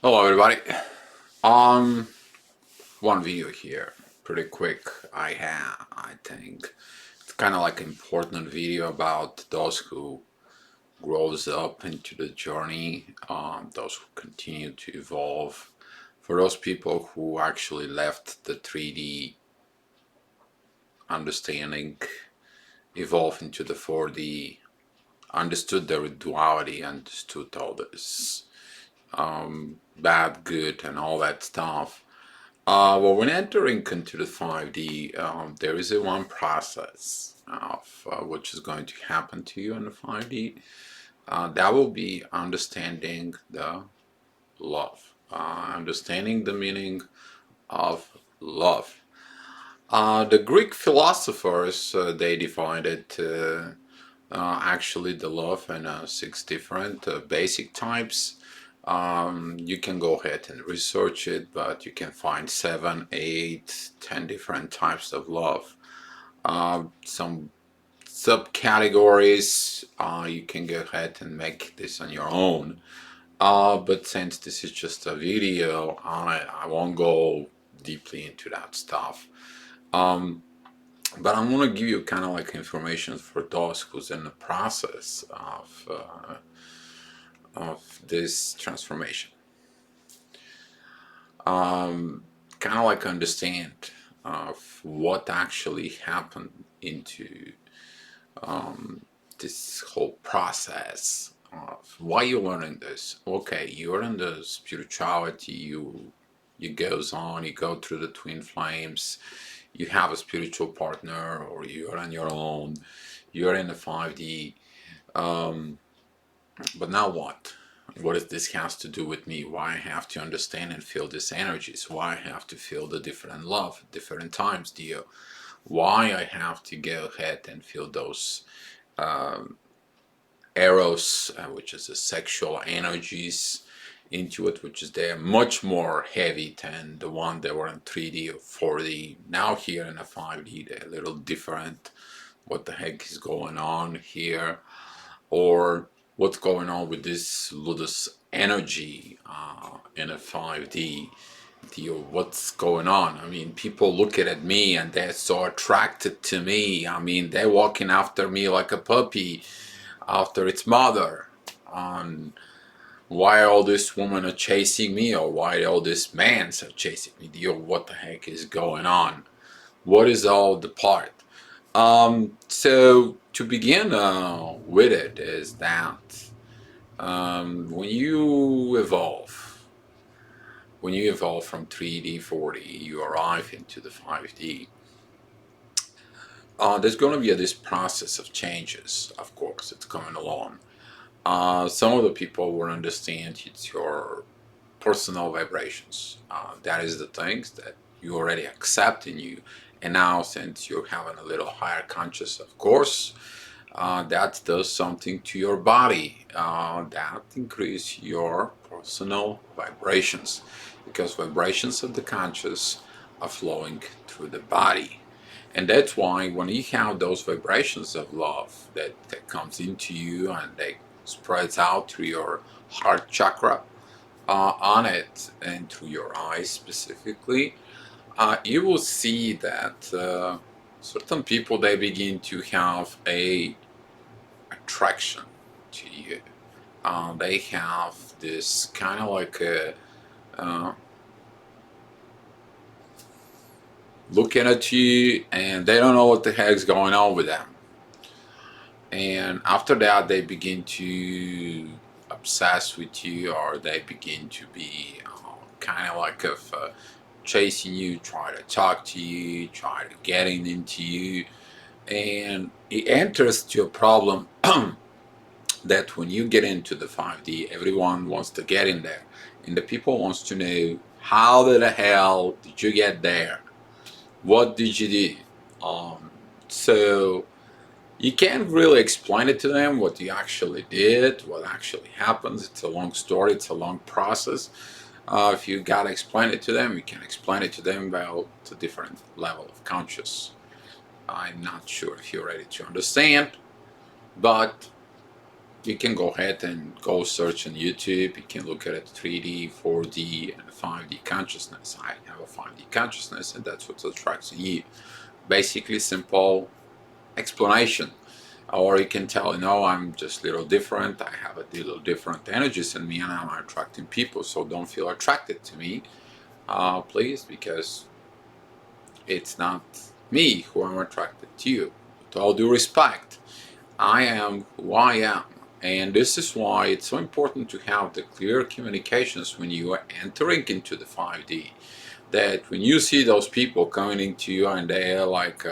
Hello everybody. Um One video here, pretty quick. I think it's kind of like important video about those who grows up into the journey, those who continue to evolve, for those people who actually left the 3D understanding, evolved into the 4D, understood their duality, understood all this bad, good, and all that stuff. Well, when entering into the 5D, there is a one process of which is going to happen to you in the 5D. That will be understanding the love, understanding the meaning of love. The Greek philosophers, they defined it actually the love in six different basic types. You can go ahead and research it, but you can find 7, 8, 10 different types of love. Some subcategories, you can go ahead and make this on your own. But since this is just a video, I won't go deeply into that stuff. But I'm gonna give you kind of like information for those who's in the process of this transformation. Kind of like understand of what actually happened into this whole process of why you're learning this. Okay, you're in the spirituality, you goes on, you go through the twin flames, you have a spiritual partner, or you're on your own, you're in the 5D. But now what? What does this has to do with me? Why I have to understand and feel these energies? Why I have to feel the different love, different times, dear? Why I have to go ahead and feel those Eros, which is the sexual energies into it, which is they're much more heavy than the one that were in 3D or 4D. Now here in a 5D, they're a little different. What the heck is going on here? Or what's going on with this Ludus energy in a 5D deal? What's going on? I mean, people looking at me and they're so attracted to me. I mean, they're walking after me like a puppy after its mother. Why all these women are chasing me, or why all these men are chasing me? Deal, what the heck is going on? What is all the part? So to begin with it is that when you evolve from 3D, 4D, you arrive into the 5D. There's going to be this process of changes. Of course, it's coming along. Some of the people will understand it's your personal vibrations. That is the things that you already accept in you. And now, since you're having a little higher conscious, of course, that does something to your body. That increase your personal vibrations, because vibrations of the conscious are flowing through the body. And that's why when you have those vibrations of love that comes into you and they spreads out through your heart chakra, on it and through your eyes specifically, you will see that certain people, they begin to have a attraction to you. They have this kind of like a looking at you, and they don't know what the heck's going on with them. And after that, they begin to obsess with you, or they begin to be kind of like of chasing you, try to talk to you, try to getting into you, and it enters to a problem that when you get into the 5D, everyone wants to get in there, and the people wants to know, how the hell did you get there? What did you do? So you can't really explain it to them what you actually did, what actually happens. It's a long story, it's a long process. If you gotta explain it to them, you can explain it to them about a different level of conscious. I'm not sure if you're ready to understand, but you can go ahead and go search on YouTube. You can look at it 3D, 4D, and 5D consciousness. I have a 5D consciousness, and that's what attracts you. Basically, simple explanation. Or you can tell, I'm just a little different. I have a little different energies in me, and I'm attracting people. So don't feel attracted to me, please, because it's not me who I'm attracted to you. With all due respect, I am who I am. And this is why it's so important to have the clear communications when you are entering into the 5D. That when you see those people coming into you and they're like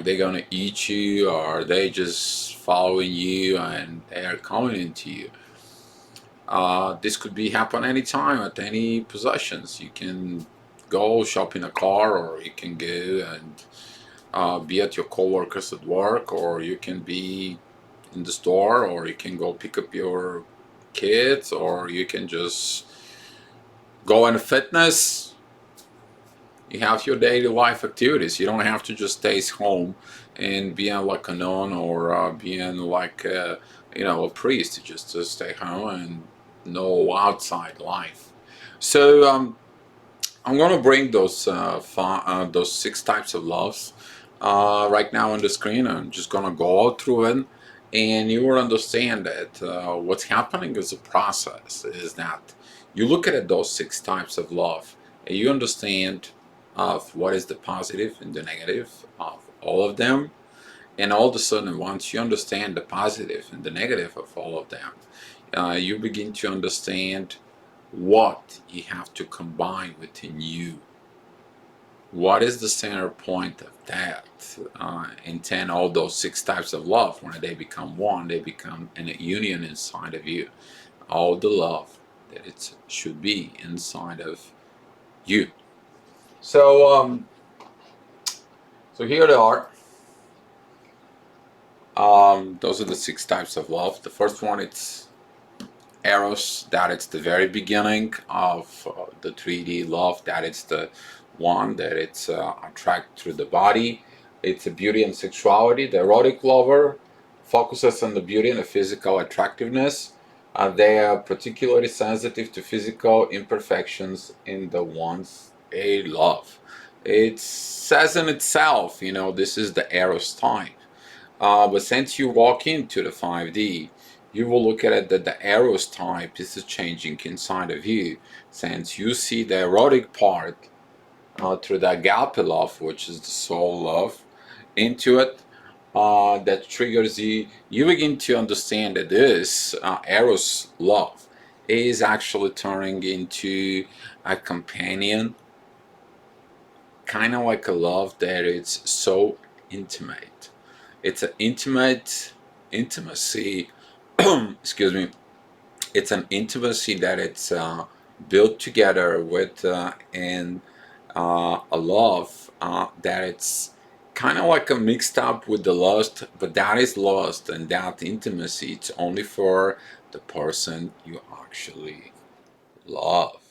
they're gonna eat you, or they just following you and they're coming into you. This could be happen anytime at any possessions. You can go shop in a car, or you can go and be at your coworkers at work, or you can be in the store, or you can go pick up your kids, or you can just go in fitness. You have your daily life activities. You don't have to just stay home and being like a nun, or being like a priest. Just to stay home and no outside life. So I'm gonna bring those 6 types of loves right now on the screen. I'm just gonna go through it, and you will understand that what's happening is a process. Is that you look at those 6 types of love, and you understand of what is the positive and the negative of all of them, and all of a sudden, once you understand the positive and the negative of all of them, you begin to understand what you have to combine within you. What is the center point of that? And then all those 6 types of love, when they become one, they become a union inside of you. All the love that it should be inside of you. So, so here they are. Those are the 6 types of love. The first one, it's Eros, that it's the very beginning of the 3D love, that it's the one that it's attract through the body. It's a beauty and sexuality. The erotic lover focuses on the beauty and the physical attractiveness. They are particularly sensitive to physical imperfections in the ones they love. It says in itself, this is the Eros type. But since you walk into the 5D, you will look at it that the Eros type is changing inside of you. Since you see the erotic part through the Agape love, which is the soul love, into it, that triggers you, you begin to understand that this Eros love is actually turning into a companion, kind of like a love that it's so intimate. It's an intimacy. Excuse me. It's an intimacy that it's built together with and a love that it's kind of like a mixed up with the lust, but that is lust, and that intimacy it's only for the person you actually love.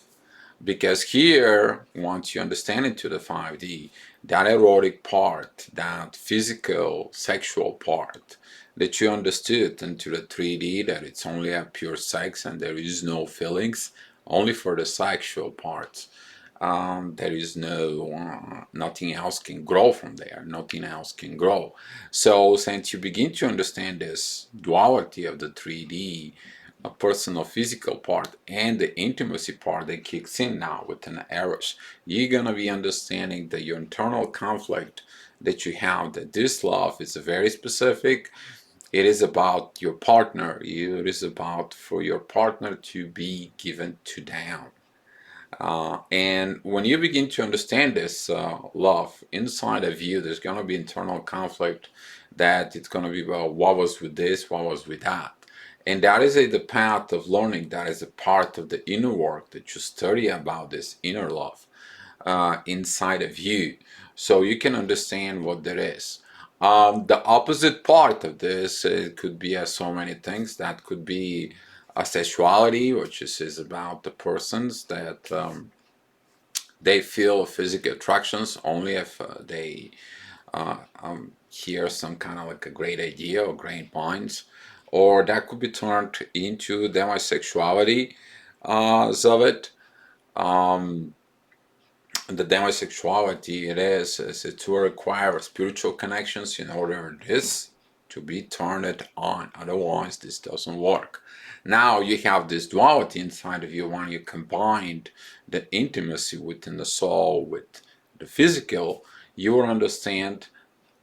Because here, once you understand into the 5D, that erotic part, that physical, sexual part, that you understood into the 3D, that it's only a pure sex and there is no feelings, only for the sexual parts. There is nothing else can grow from there, nothing else can grow. So since you begin to understand this duality of the 3D, a personal physical part and the intimacy part that kicks in now with an Eros, you're gonna be understanding that your internal conflict that you have, that this love is very specific. It is about your partner. It is about for your partner to be given to them. And when you begin to understand this love inside of you, there's going to be internal conflict that it's going to be, well, what was with this, what was with that. And that is the path of learning. That is a part of the inner work that you study about this inner love inside of you. So you can understand what there is. The opposite part of this, it could be so many things. That could be a sexuality, which is about the persons that they feel physical attractions only if they hear some kind of like a great idea or great minds, or that could be turned into demisexuality of it. Um, the demisexuality is it to require spiritual connections in order this to be turned on. Otherwise, this doesn't work. Now you have this duality inside of you when you combined the intimacy within the soul with the physical, you will understand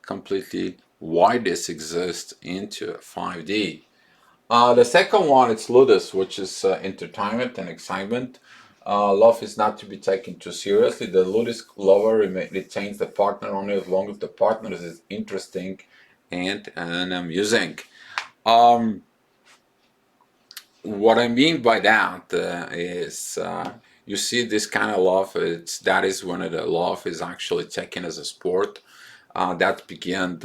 completely why this exists into 5D. The second one is Ludus, which is entertainment and excitement. Love is not to be taken too seriously. The Ludus lover retains the partner only as long as the partner is interesting and amusing. Um, what I mean by that is you see this kind of love. That is when the love is actually taken as a sport. That began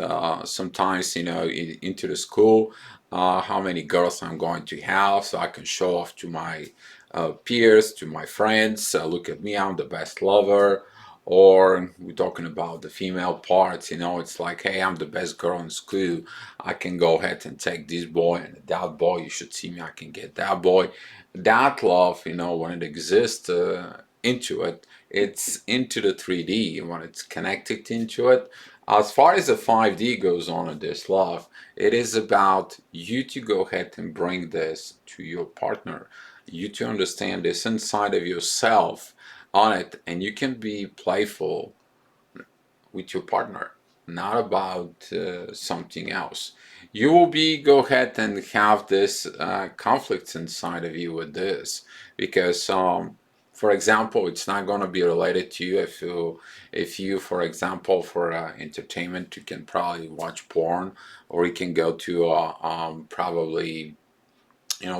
sometimes, into the school, how many girls I'm going to have, so I can show off to my peers, to my friends. Look at me, I'm the best lover. Or we're talking about the female parts, it's like, hey, I'm the best girl in school. I can go ahead and take this boy and that boy. You should see me. I can get that boy. That love, when it exists into it, it's into the 3D when it's connected into it. As far as the 5D goes on in this love, it is about you to go ahead and bring this to your partner, you to understand this inside of yourself on it, and you can be playful with your partner, not about something else. You will be go ahead and have this conflicts inside of you with this because for example, it's not going to be related to you if you for example, for entertainment, you can probably watch porn, or you can go to probably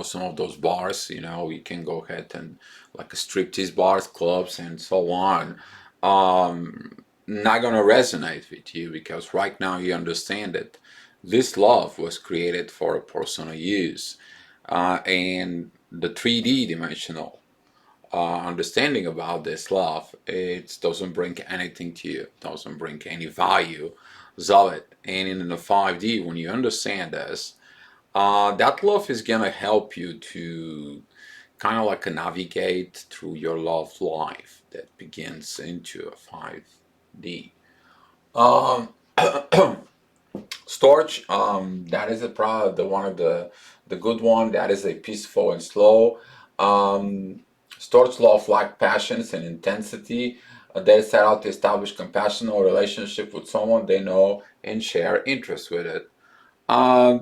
some of those bars. You can go ahead and like a striptease bars, clubs, and so on. Not gonna resonate with you because right now you understand that this love was created for a personal use, and the 3D dimensional understanding about this love, it doesn't bring anything to you, doesn't bring any value of it. And in the 5D, when you understand this, that love is gonna help you to kind of like navigate through your love life that begins into a 5D. Um, Storge, that is the one of the good one. That is a peaceful and slow. Um, Storge love like passions and intensity. They set out to establish compassionate relationship with someone they know and share interests with it.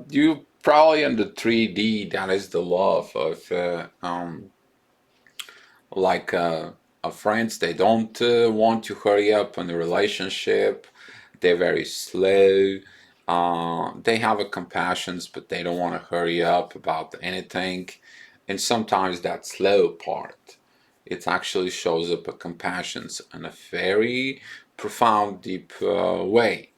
You probably in the 3D, that is the love of like friends. They don't want to hurry up in the relationship. They're very slow. They have a compassions, but they don't want to hurry up about anything. And sometimes that slow part, it actually shows up a compassions in a very profound, deep way.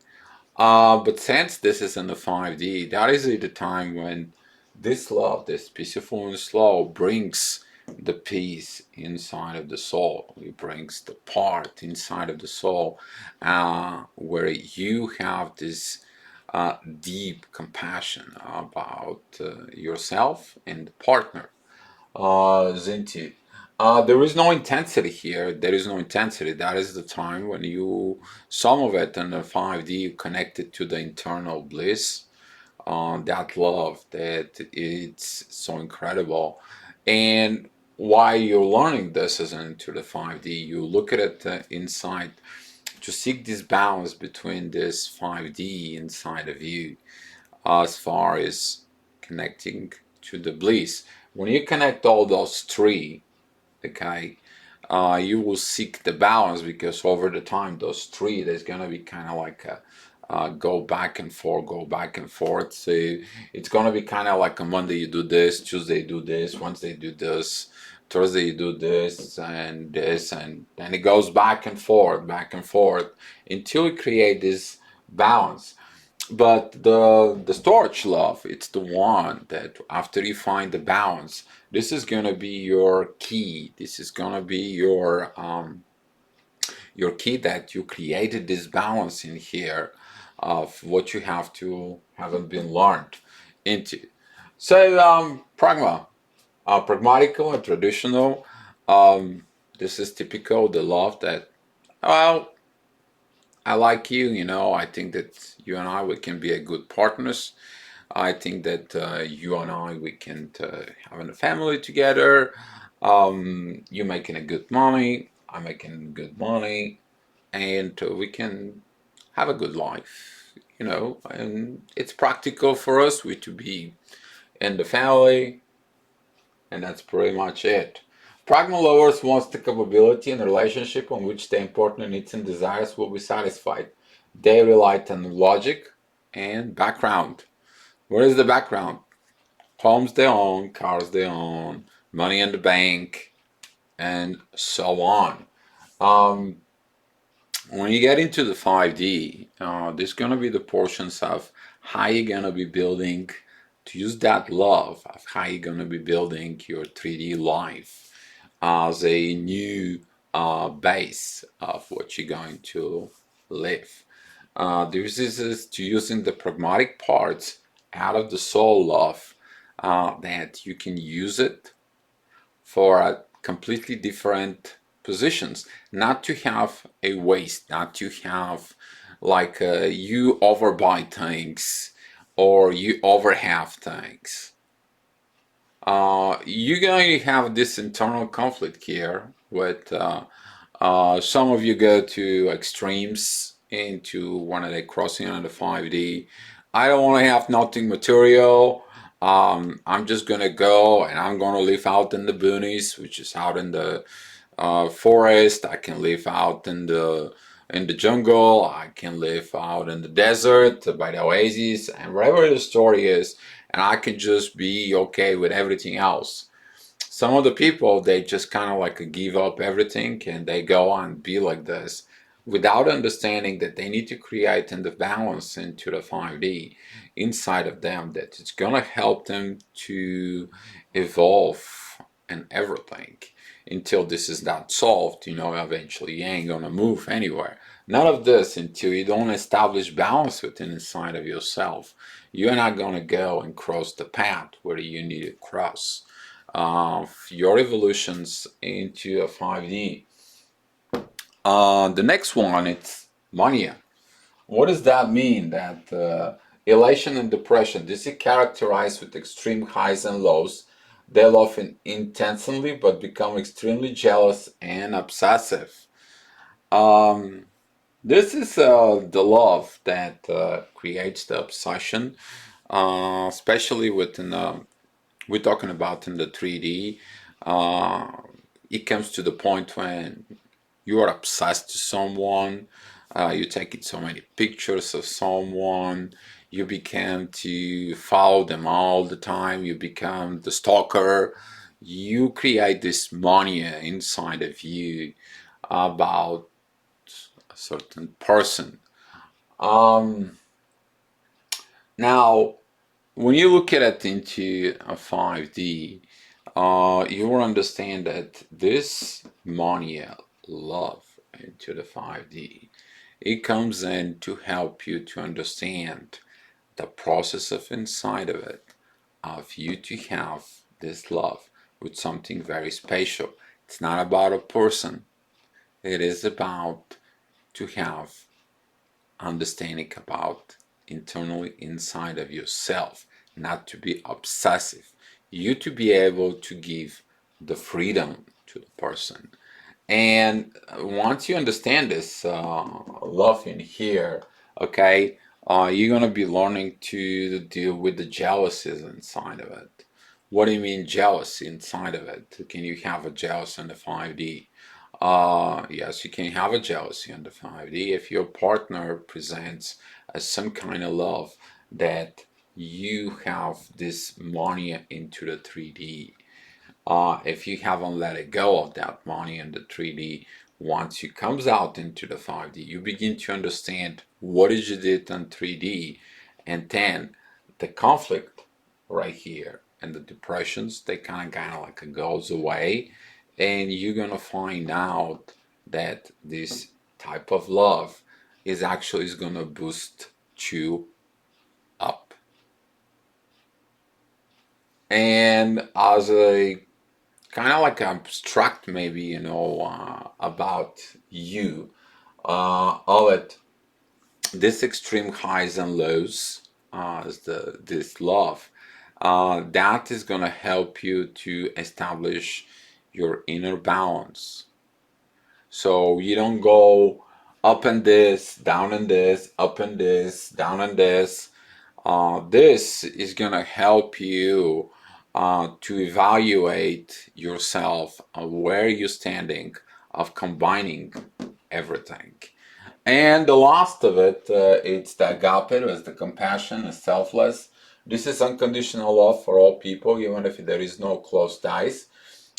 But since this is in the 5D, that is the time when this love, this peaceful and slow, brings the peace inside of the soul. It brings the part inside of the soul where you have this deep compassion about yourself and the partner. Zinti. There is no intensity here. There is no intensity. That is the time when some of it in the 5D, you connected to the internal bliss, that love that it's so incredible. And while you're learning this as into the 5D, you look at it inside to seek this balance between this 5D inside of you as far as connecting to the bliss. When you connect all those three, okay, you will seek the balance because over the time, those three, there's gonna be kind of like a go back and forth, go back and forth. So it's gonna be kind of like a Monday you do this, Tuesday you do this, Wednesday you do this, Thursday you do this, and then it goes back and forth until you create this balance. But the storage love, it's the one that after you find the balance, this is gonna be your key. This is gonna be your key that you created this balance in here. of what you have to haven't been learned into. So pragma, pragmatical and traditional. Um, this is typical the love that, well, I like you. You know, I think that you and I we can be a good partners. I think that you and I we can have a family together. You making a good money, I'm making good money, and we can have a good life. You know, and it's practical for us we to be in the family, and that's pretty much it. Pragma lovers wants the capability and relationship on which their important needs and desires will be satisfied. They rely on logic and background. What is the background? Homes they own, cars they own, money in the bank, and so on. Um, when you get into the 5D, there's going to be the portions of how you're going to be building, to use that love, of how you're going to be building your 3D life as a new base of what you're going to live. This is to using the pragmatic parts out of the soul love that you can use it for a completely different positions, not to have a waste, not to have like you overbuy things or you overhave things. You're going to have this internal conflict here with some of you go to extremes into one of the crossing on the 5D. I don't want to have nothing material. I'm just gonna go and I'm gonna live out in the boonies, which is out in the forest. I can live out in the jungle. I can live out in the desert by the oasis and wherever the story is, and I can just be okay with everything else. Some of the people they just kind of like give up everything and they go on be like this without understanding that they need to create in the balance into the 5D inside of them that it's gonna help them to evolve and everything until this is not solved. You know, eventually you ain't gonna move anywhere. None of this until you don't establish balance within inside of yourself. You're not gonna go and cross the path where you need to cross your evolutions into a 5D. The next one, it's mania. What does that mean? That elation and depression, this is characterized with extreme highs and lows. They love intensely but become extremely jealous and obsessive. Um, this is the love that creates the obsession, especially within we're talking about in the 3D. Uh, it comes to the point when you are obsessed to someone, you taking so many pictures of someone, you become to follow them all the time, you become the stalker, you create this mania inside of you about a certain person. Um, Now, when you look at it into a 5D, you will understand that this mania love into the 5D, it comes in to help you to understand the process of inside of it, of you to have this love with something very special. It's not about a person. It is about to have understanding about internally inside of yourself, not to be obsessive. You to be able to give the freedom to the person. And once you understand this love in here, okay, you're gonna be learning to deal with the jealousies inside of it. What do you mean jealousy inside of it? Can you have a jealous in the 5D? Yes, you can have a jealousy on the 5D if your partner presents some kind of love that you have this mania into the 3D. If you haven't let it go of that mania in the 3D, once you comes out into the 5D, you begin to understand what is you did on 3D, and then the conflict right here and the depressions they kind of like goes away, and you're gonna find out that this type of love is actually is gonna boost to up. And as a kind of like abstract, maybe, about you, of it, this extreme highs and lows, is this love, that is going to help you to establish your inner balance. So you don't go up and this, down and this, up and this, down and this. This is going to help you to evaluate yourself, where you're standing, of combining everything. And the last of it, it's the agape, it's the compassion, the selfless. This is unconditional love for all people, even if there is no close ties.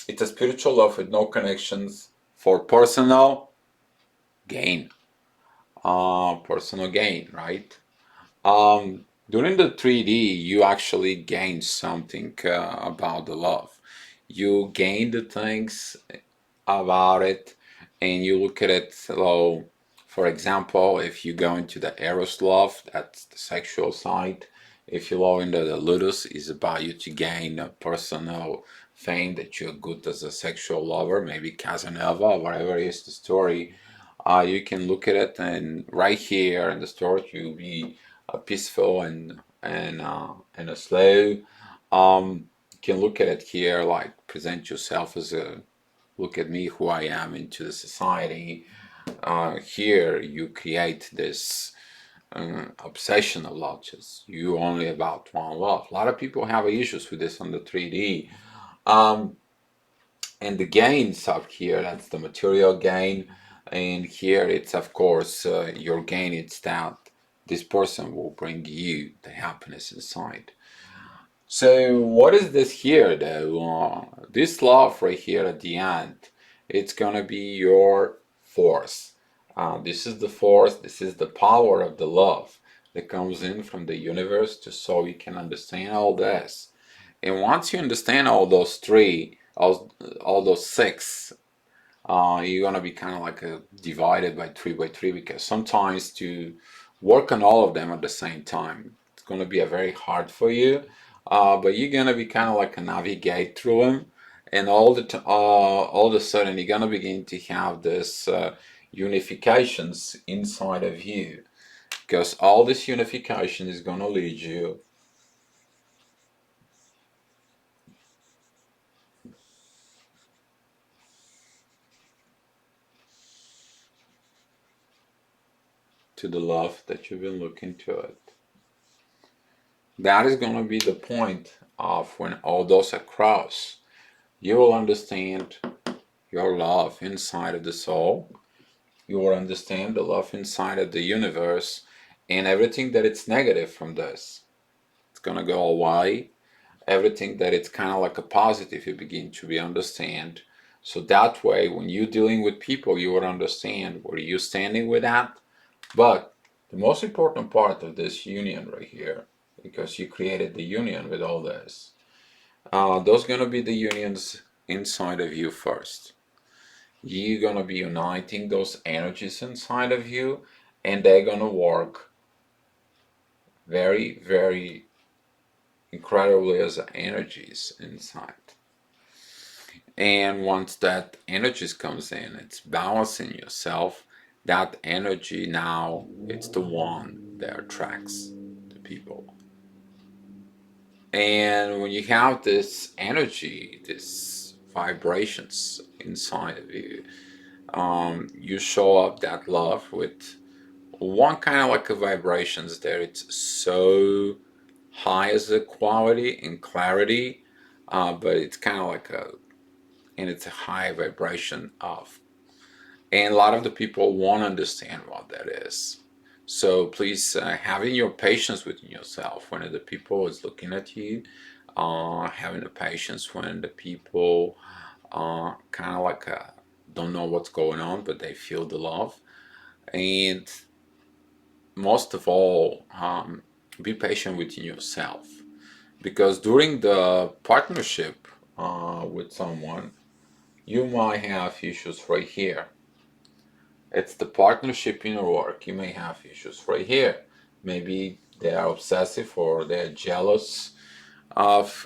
It's a spiritual love with no connections for personal gain. Personal gain, right? During the 3D, you actually gain something about the love. You gain the things about it, and you look at it. So, for example, if you go into the Eros love, that's the sexual side. If you go into the Ludus, is about you to gain a personal fame that you're good as a sexual lover, maybe Casanova, whatever is the story. You can look at it, and right here in the story, you'll be peaceful and a slow. You can look at it here, like present yourself as a look at me, who I am into the society. Here you create this obsession of love, just you only about one love. A lot of people have issues with this on the 3D. Um, and the gains up here, that's the material gain. And here it's, of course, your gain, it's that this person will bring you the happiness inside. So what is this here though? This love right here at the end, it's gonna be your force. This is the force, this is the power of the love that comes in from the universe, just so you can understand all this. And once you understand all those three, all those six, you're gonna be kind of like divided by three, because sometimes to work on all of them at the same time, it's gonna be a very hard for you. But you're gonna be kind of like a navigate through them, and all of a sudden you're gonna begin to have this unifications inside of you, because all this unification is gonna lead you to the love that you've been looking to it. That is going to be the point of when all those are crossed. You will understand your love inside of the soul. You will understand the love inside of the universe, and everything that it's negative from this. It's going to go away. Everything that it's kind of like a positive, you begin to be understand. So that way, when you're dealing with people, you will understand where you're standing with that. But the most important part of this union right here, because you created the union with all this, those gonna be the unions inside of you first. You're gonna be uniting those energies inside of you, and they're gonna work very, very incredibly as energies inside. And once that energies comes in, it's balancing yourself. That energy now, it's the one that attracts the people. And when you have this energy, this vibrations inside of you, you show up that love with one kind of like a vibrations there. It's so high as a quality and clarity, but it's kind of like and it's a high vibration of. And a lot of the people won't understand what that is. So please, having your patience with yourself when the people is looking at you, having the patience when the people kind of like don't know what's going on, but they feel the love. And most of all, be patient with yourself, because during the partnership with someone, you might have issues right here. It's the partnership in your work. You may have issues right here. maybe they are obsessive or they're jealous of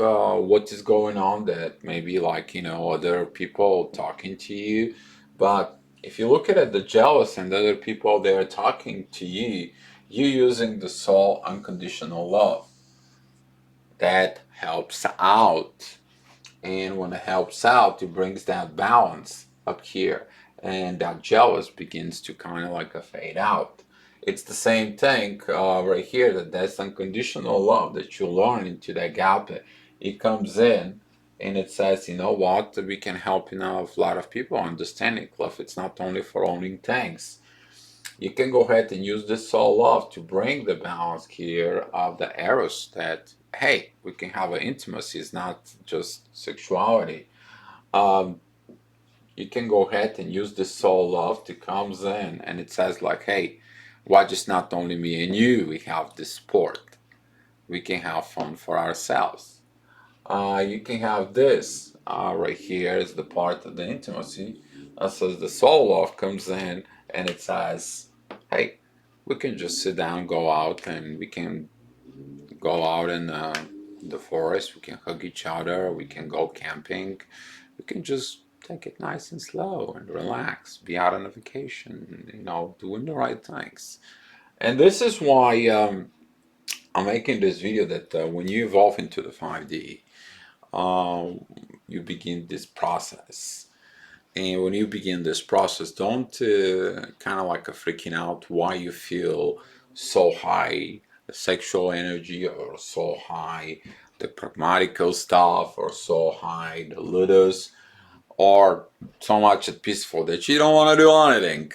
what is going on, that maybe like, other people talking to you. But if you look at it, the jealous and other people, they're talking to you, you using the soul unconditional love. That helps out. And when it helps out, it brings that balance up here. And that jealous begins to kind of like a fade out. It's the same thing right here, that's unconditional love that you learn into the agape. It comes in and it says, you know what, we can help a lot of people understanding love. It's not only for owning things. You can go ahead and use this soul love to bring the balance here of the Eros, that, hey, we can have an intimacy. It's not just sexuality. Um, you can go ahead and use this soul love to comes in, and it says like, hey, why just not only me and you? We have this sport. We can have fun for ourselves. You can have this right here is the part of the intimacy. So the soul love comes in and it says, hey, we can just sit down, go out, and we can go out in the forest. We can hug each other. We can go camping. We can just take it nice and slow and relax, be out on a vacation, doing the right things. And this is why I'm making this video, that when you evolve into the 5D, you begin this process. And when you begin this process, don't kind of like a freaking out why you feel so high, the sexual energy, or so high, the pragmatical stuff, or so high, the ludus, or so much at peaceful that you don't want to do anything.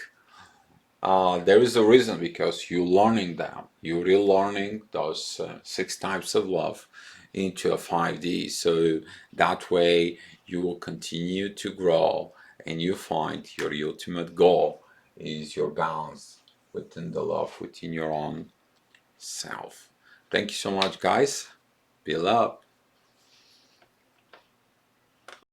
There is a reason, because you're learning them. You're relearning those 6 types of love into a 5D. So that way you will continue to grow, and you find your ultimate goal is your balance within the love, within your own self. Thank you so much, guys. Be love.